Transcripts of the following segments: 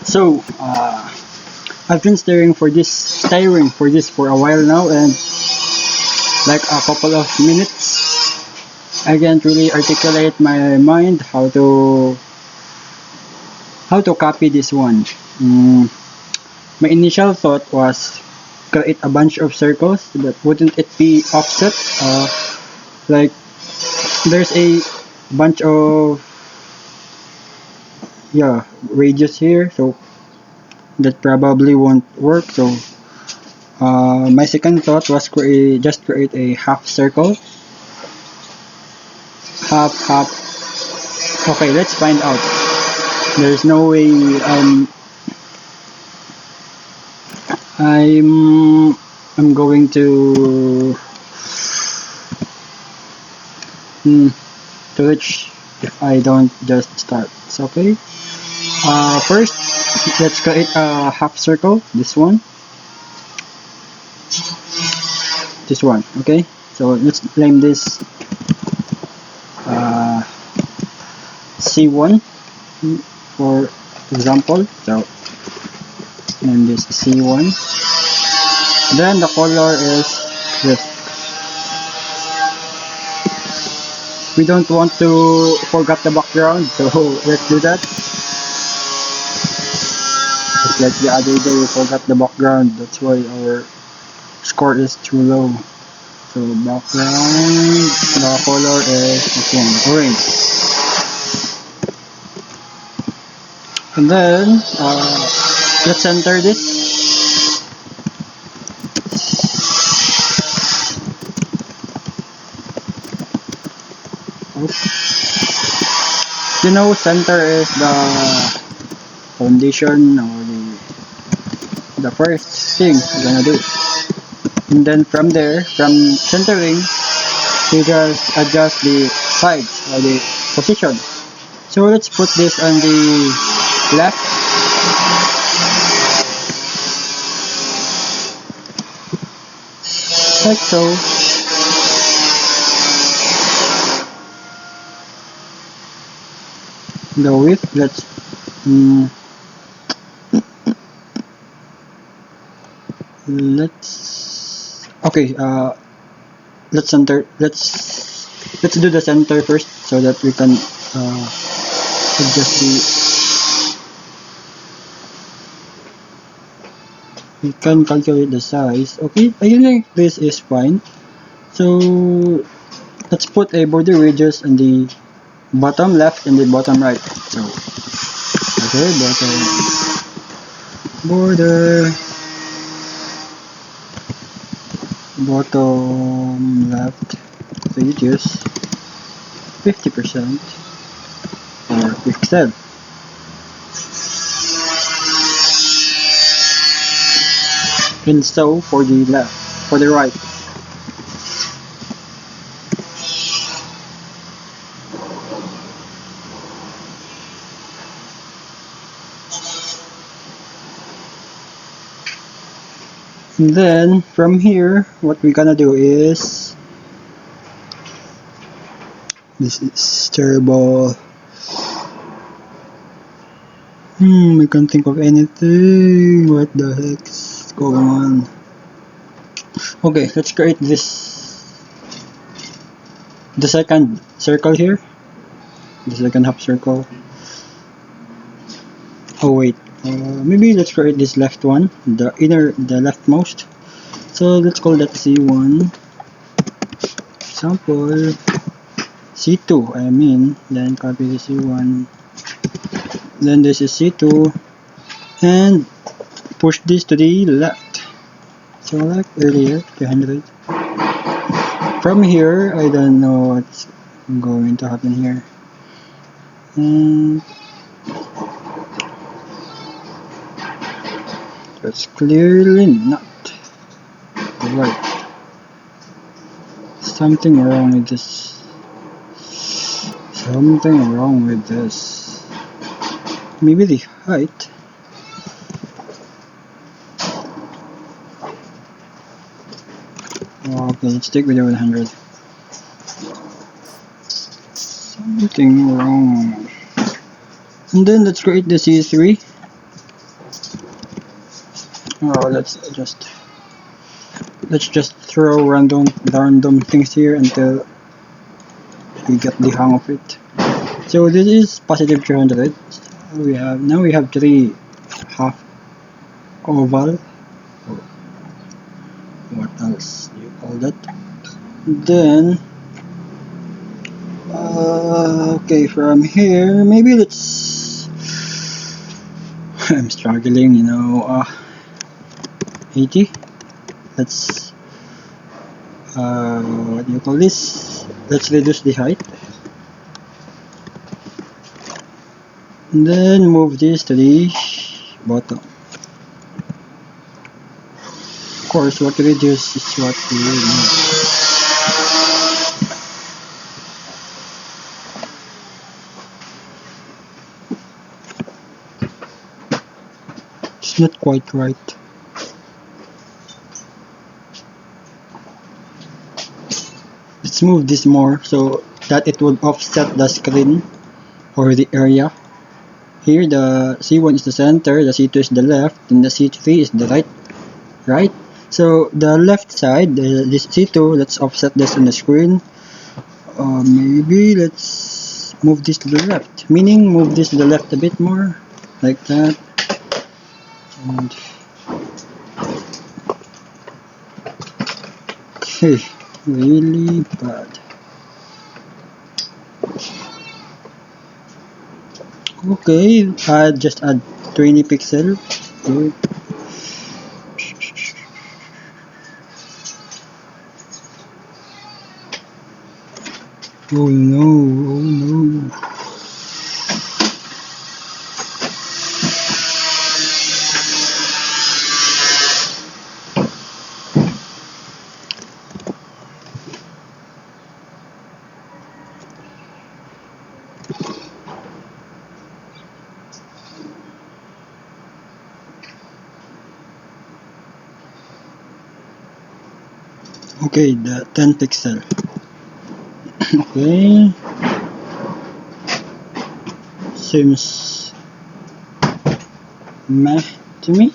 So, I've been staring for this for a while now, and like a couple of minutes, I can't really articulate my mind how to copy this one. My initial thought was create a bunch of circles, but wouldn't it be offset? Like there's a bunch of radius here, so that probably won't work. So my second thought was just create a half circle, half. Okay, let's find out. There's no way I'm going to reach if I don't just start. It's okay. First, let's create a half circle. This one. Okay. So let's name this C1 for example. So name this C1. Then the color is this. We don't want to forget the background, so let's do that. Just like the other day, we forgot the background. That's why our score is too low. So background, the color is this one, orange. And then let's center this. You know, center is the foundation or the first thing you're gonna do. And then from there, from centering, you just adjust the sides or the position. So let's put this on the left. Like so. The width, let's okay, let's do the center first so that we can we can calculate the size. Okay, I think this is fine. So let's put a border radius on the bottom left and the bottom right. So okay, bottom left radius 50% or pixel. And so for the right. And then from here, what we're gonna do is, this is terrible. I can't think of anything. What the heck's going on? Okay, let's create the second circle here. The second half circle. Oh wait. Maybe let's create this left one, the leftmost. So let's call that C1. Example C2. Then copy the C1. Then this is C2, and push this to the left. So like earlier, 300. From here, I don't know what's going to happen here. And that's clearly not right. Something wrong with this. Maybe the height. Okay, let's stick with the 100. Something wrong. And then let's create the C3. Oh, let's just throw random things here until we get the hang of it. So this is positive 300. Now we have 3 half oval. What else do you call that? Then okay, from here maybe let's I'm struggling, 80. Let's what do you call this? Let's reduce the height. And then move this to the bottom. Of course, what we reduce is what we need. It's not quite right. Let's move this more so that it would offset the screen or the area. Here the C1 is the center, the C2 is the left, and the C3 is the right? So the left side, this C2, let's offset this on the screen. Maybe let's move this to the left, meaning move this to the left a bit more, like that. And okay, really bad. Okay, just add 20 pixel. Okay. Oh no, oh no. Okay, the 10 pixel. Okay. Seems meh to me.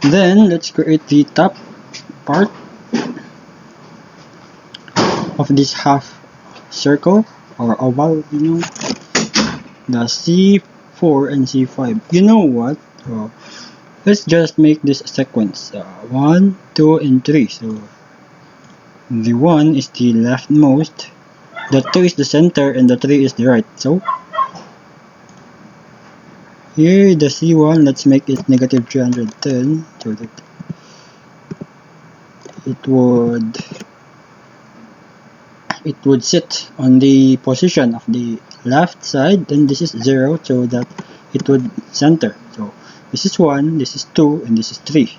Then let's create the top part of this half circle or oval, the C4 and C5. You know what? Let's just make this a sequence. 1, 2, and 3. So the 1 is the leftmost, the 2 is the center, and the 3 is the right. So here the C1, let's make it negative 310 so that it would sit on the position of the left side, and this is 0 so that it would center. So this is 1, this is 2, and this is 3.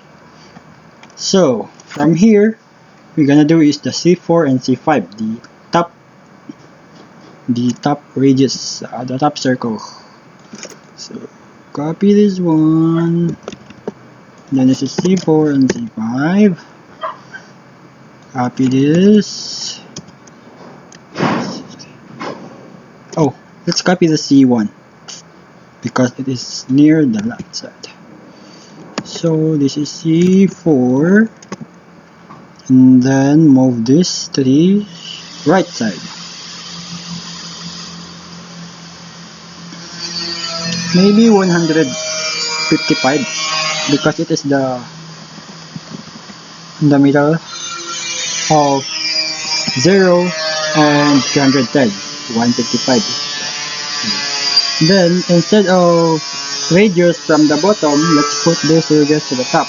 So from here we're gonna do is the C4 and C5, the top radius, the top circle. So copy this one, then this is C4 and C5. Copy this. Oh, let's copy the C1 because it is near the left side. So this is C4, and then move this to the right side. Maybe 155 because it is the middle of 0 and 310. 155. Then instead of radius from the bottom, let's put this radius to the top.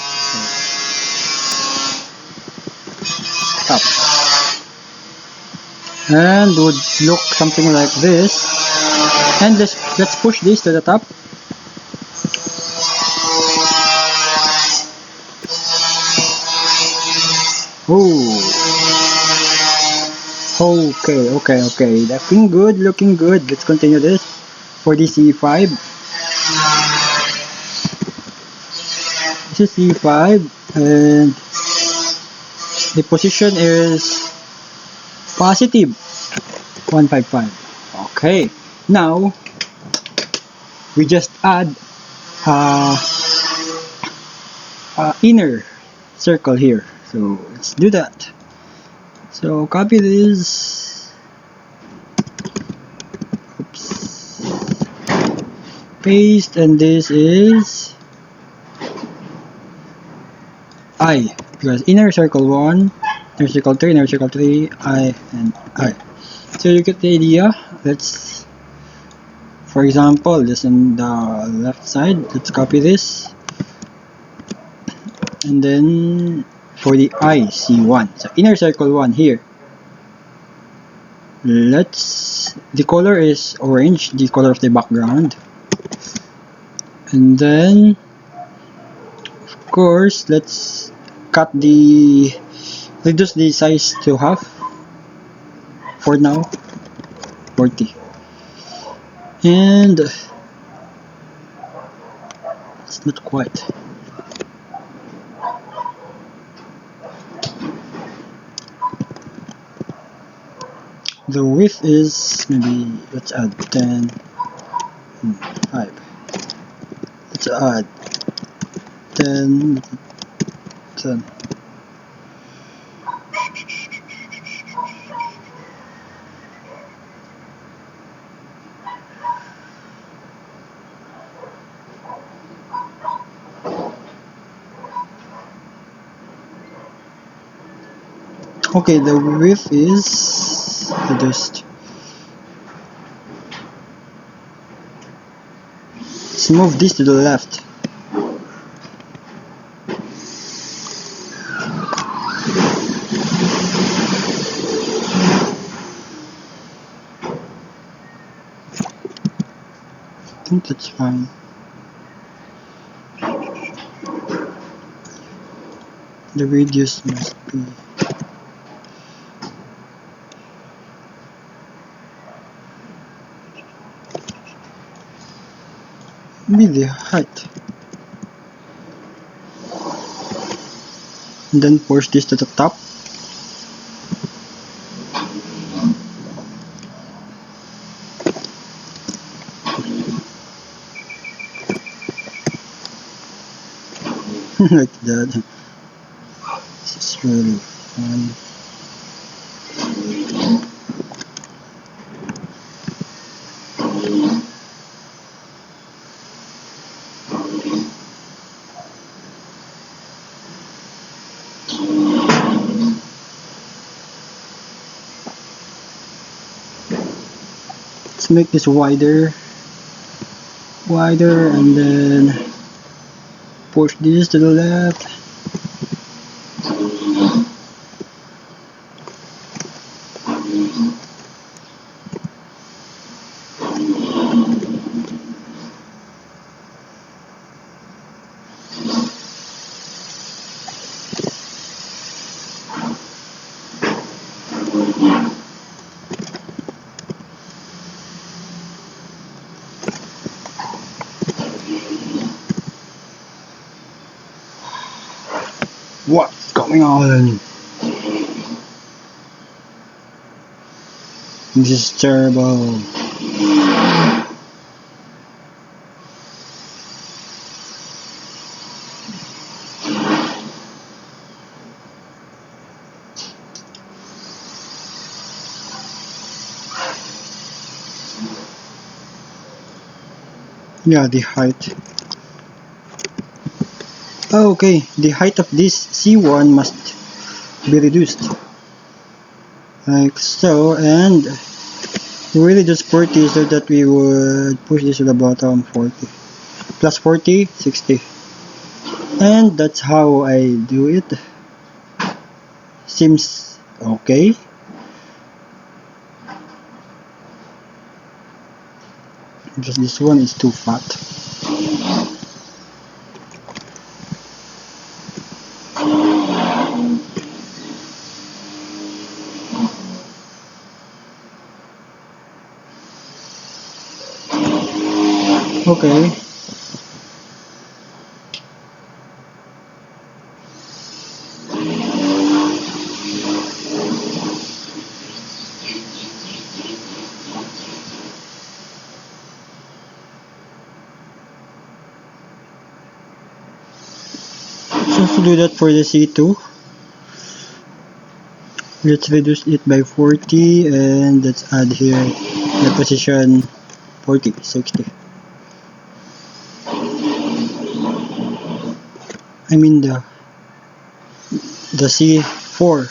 And would look something like this. And let's push this to the top. Oh. Okay. Looking good. Let's continue this for the C5. This is C5, and the position is positive 155. Okay. Now we just add inner circle here. So let's do that. So copy this. Oops. Paste, and this is I, because inner circle 1, inner circle 3, inner circle 3, I, and I. So you get the idea. Let's, for example, this on the left side, let's copy this. And then for the IC1, so inner circle 1 here. The color is orange, the color of the background. And then, of course, let's reduce the size to half. For now, 40. And it's not quite. The width is maybe, let's add 10 and 5. Let's add 10, 10. Okay, the width is reduced. Let's move this to the left. I think that's fine. The radius must be the height. And then push this to the top. Like that. This is really fun. Let's make this wider, and then push this to the left. What's going on? This is terrible. Yeah, the height. Okay, the height of this C1 must be reduced. Like so, and really just 40 so that we would push this to the bottom. 40 plus 40, 60. And that's how I do it. Seems okay. Just this one is too fat. Okay. also do that for the C2. Let's reduce it by 40 and let's add here the position 40, 60. I mean the C4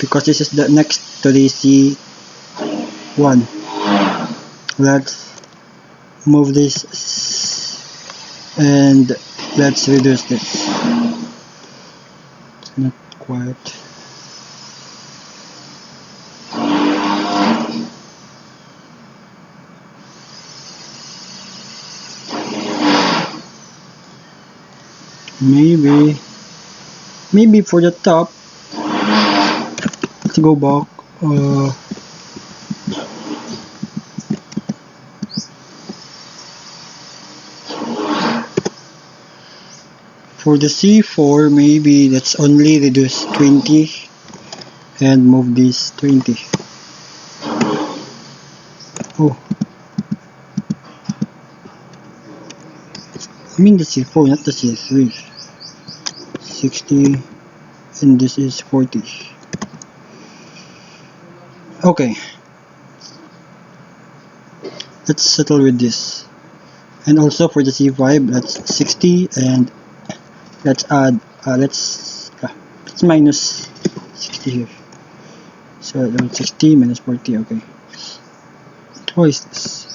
because this is the next to the C1. Let's move this and let's reduce this. It's not quite. Maybe for the top, let's go back. For the C4, maybe let's only reduce 20 and move this 20. Oh, I mean the C4, not the C3. 60 and this is 40. Okay, let's settle with this. And also for the C5, that's 60 and let's add let's minus 60 here. So 60 minus 40. Okay, twice this.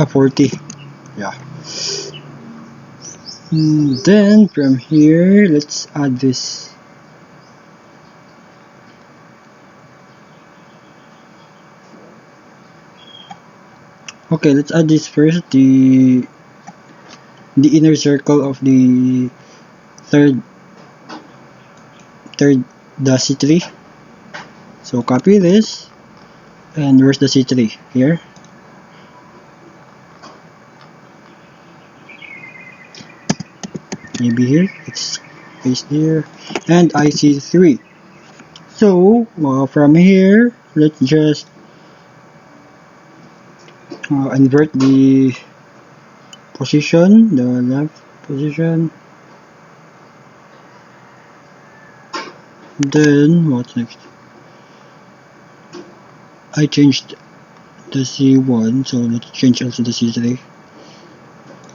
40. Yeah. Then from here, let's add this. Okay, let's add this first. The inner circle of the third the C3. So copy this, and where's the C3? Here. Maybe here. Let's paste here, and IC3. So from here, let's just invert the position, the left position. Then what's next? I changed the C1, so let's change also the C3.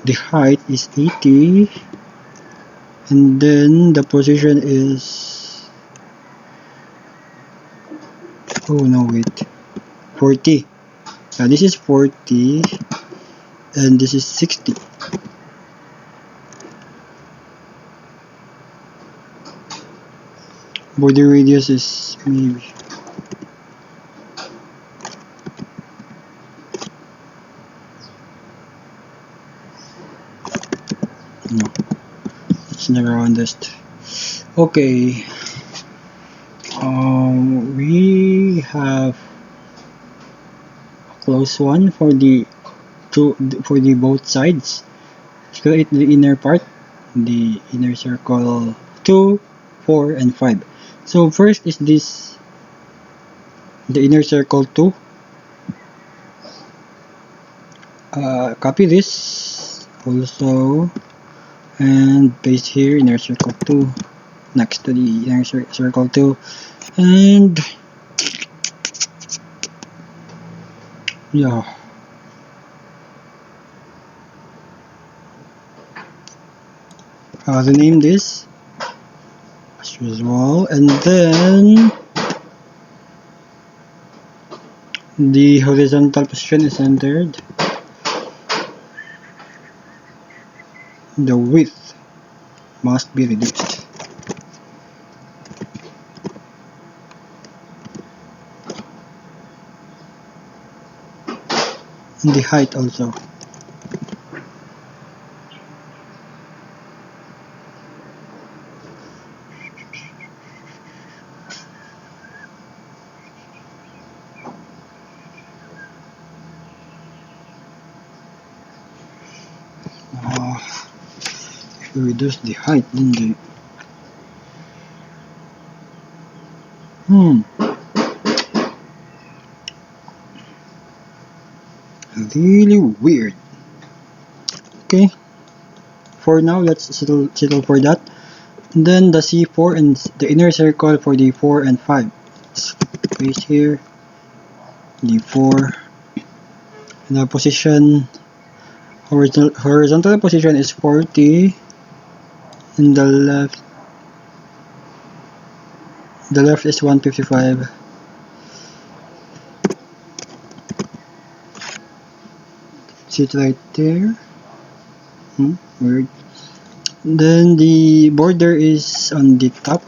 The height is 80, and then the position is, oh no, wait, 40. This is 40 and this is 60. Body radius is maybe no, it's never on this. Okay, we have a close one for the both sides. Let's create the inner part, the inner circle 2, 4, and 5. So first is this, the inner circle 2. Copy this also and paste here inner circle 2 next to the inner circle 2, and yeah, rename this as usual, and then the horizontal position is centered. The width must be reduced. And the height also. Reduce the height, didn't they? Really weird. Okay, for now let's settle for that. And then the C4 and the inner circle for the 4 and 5. Let's place here D4. The position, horizontal position is 40, and the left is 155. Sit right there. Weird. Then the border is on the top.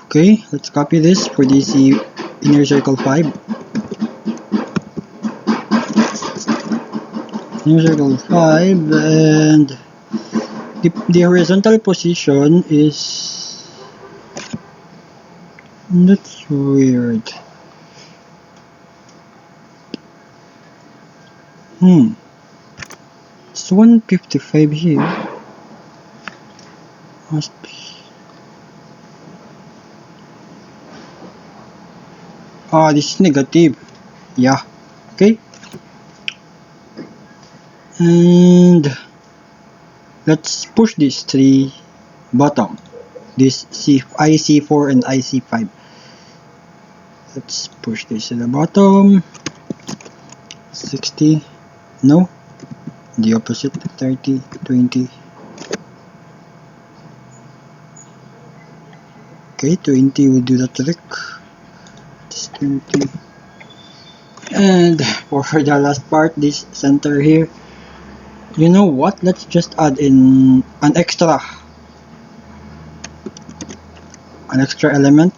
Okay, let's copy this for this inner circle 5. Inner circle 5, and the horizontal position is... That's weird. It's 155 here. Must be... this is negative. Yeah. Okay. And let's push this to the bottom. This IC4 and IC5. Let's push this to the bottom. 60. No. The opposite. 30, 20. Okay, 20 will do the trick. 20. And for the last part, this center here, you know what, let's just add in an extra element.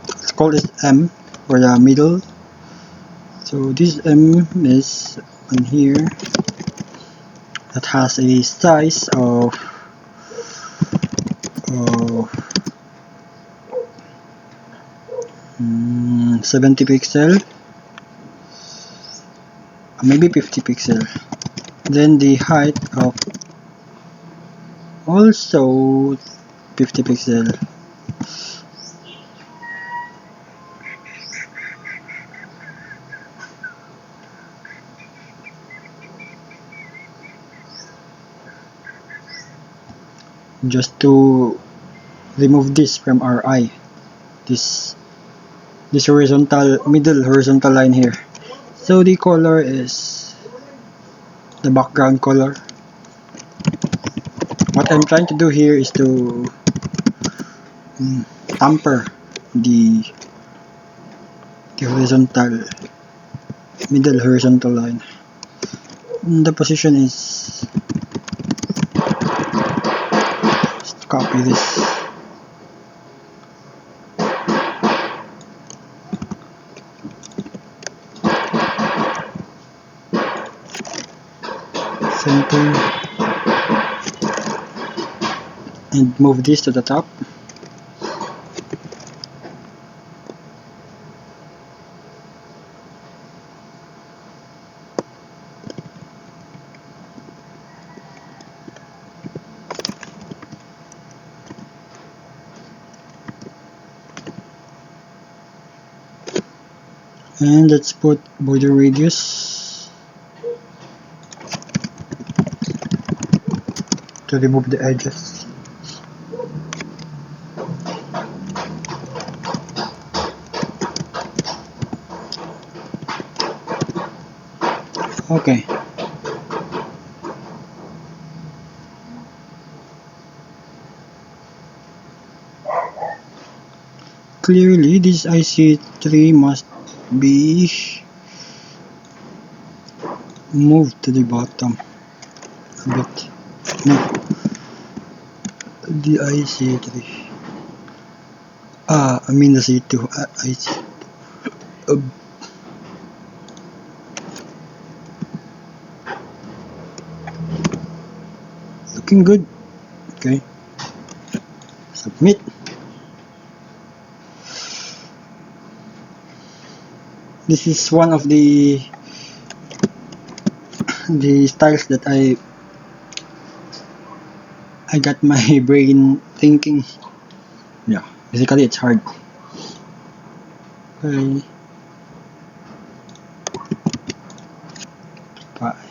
Let's call this M for the middle. So this M is on here, that has a size of 70 pixel, maybe 50 pixel. Then the height of also 50 pixel. Just to remove this from our eye, this middle horizontal line here. So the color is the background color. What I'm trying to do here is to tamper the middle horizontal line. And the position is, just copy this. Center, and move this to the top. And let's put border radius to remove the edges. Okay. Clearly this IC3 must be moved to the bottom a bit. No, the IC3. I mean the C2. IC. Looking good. Okay. Submit. This is one of the styles that I got my brain thinking. Yeah, basically it's hard. Okay. Bye.